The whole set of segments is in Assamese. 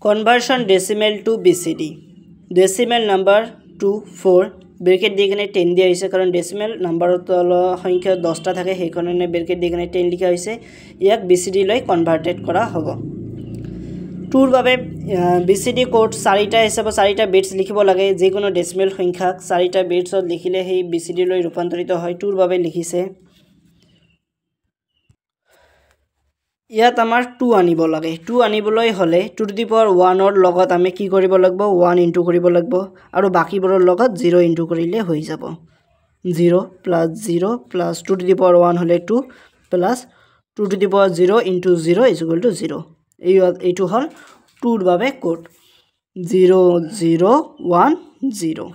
Conversion decimal to BCD. Decimal number to 4 bracket দি কিনে 10 দিয়া হৈছে কাৰণ ডেসিমেল নাম্বাৰৰ তল সংখ্যা 10টা থাকে সেই কাৰণে ব্ৰেকেট দি কিনে 10 লিখা হৈছে ইয়াক BCD লৈ কনভাৰ্টেড কৰা হ'ব টুৰ বাবে BCD কোড 4টা হিচাপে 4টা বিটস লিখিব লাগে যিকোনো ডেসিমেল সংখ্যাক 4টা বিটছত লিখিলে সেই BCD লৈ ৰূপান্তৰিত হয় টুৰ বাবে লিখিছে ইয়াত আমাৰ 2 আনিব লাগে 2 আনিবলৈ হলে 2 টু দি পাৱাৰ 1 ৰ লগত আমি কি কৰিব লাগিব 1 ইনটু কৰিব লাগিব আৰু বাকিবোৰৰ লগত 0 ইনটু কৰিলে হৈ যাব 0 plus 0 plus 2 to the power 1 হলে 2 plus 2 to the power 0 into 0 is equal to 0 এইটো হল 2 ৰ বাবে কোড 0 0 1 0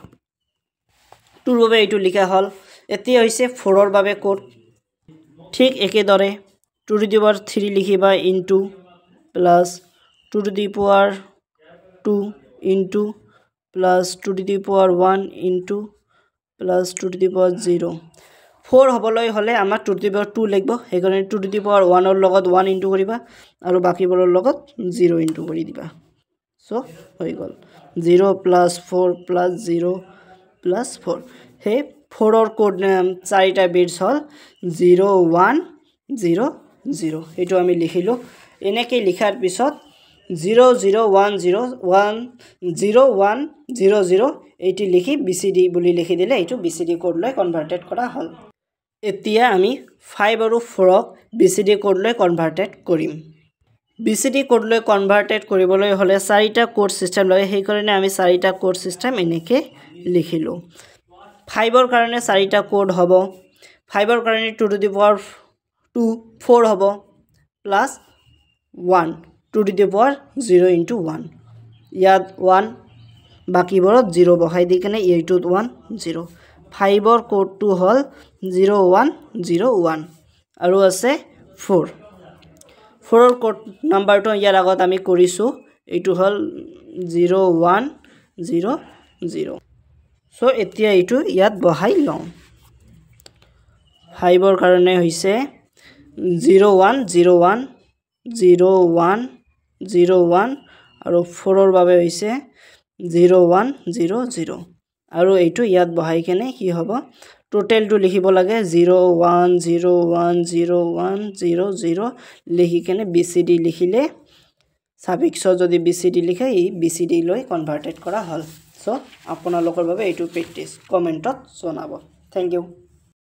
2 ৰ বাবে এইটো লিখা হল এতিয়া হৈছে 4 ৰ বাবে কোড ঠিক একেদৰে 2 to the power 3 লিখিবা into plus 2 to the power 2 into plus 2 to the power 1 into plus 2 to the power 0 4 হবলৈ হলে আমাৰ 2 to the power 2 লিখব হেকাৰণে 2 to the power 1 ৰ লগত 1 ইনটু কৰিবা আৰু বাকিবোৰৰ লগত 0 ইনটু কৰি দিবা সো হৈ গল 0 plus 4 plus 0 plus 4 হে 4 ৰ কোড 4টা বিটস হল 0 1 0 0 এটো আমি লিখিলো এনেকে লিখাৰ পিছত 0 0 1 0 1 0 1 0 0 এটি লিখি BCD বুলি লিখি দিলে এটো BCD কোড লৈ কনভাৰ্টেড কৰা হল এতিয়া আমি 5 আৰু 4 ক BCD কোড লৈ কনভাৰ্টেড কৰিম BCD কোড লৈ কনভাৰ্টেড কৰিবলৈ হলে 4টা কোড সিস্টেম লাগে সেই কাৰণে আমি 4টা কোড সিস্টেম এনেকে লিখিলো 5 ৰ কাৰণে 4টা কোড হ'ব 5 ৰ কাৰণে 2 to the power 2 4 হবো plus 1 2 to the power 0 into 1 ইয়াত 1 বাকিবোৰত 0 বহাই দি কেনে এইটোত 1 0 5 ৰ কোডটো হল 0 1 0 1 আৰু আছে 4 4 ৰ কোড নাম্বাৰটো ইয়াৰ আগত আমি কৰিছো এইটো হল 0 1 0 0 সো এতিয়া এইটো ইয়াত বহাই লওঁ 5 ৰ কাৰণে হৈছে 0 1 0 1 0 1 0 1 আৰু 4 ৰ বাবে হৈছে 0 1 0 0 আৰু এইটো ইয়াত বহাই কেনে কি হ'ব টোটালটো লিখিব লাগে 0 1 0 1 0 1 0 0 লিখি কেনে BCD লিখিলে সাফিক্সৰ যদি BCD লিখে এই BCD লৈ কনভাৰ্টেড কৰা হল সো আপোনালোকৰ বাবে এইটো প্ৰেক্টিস কমেন্টত জনাব থ্যাংক ইউ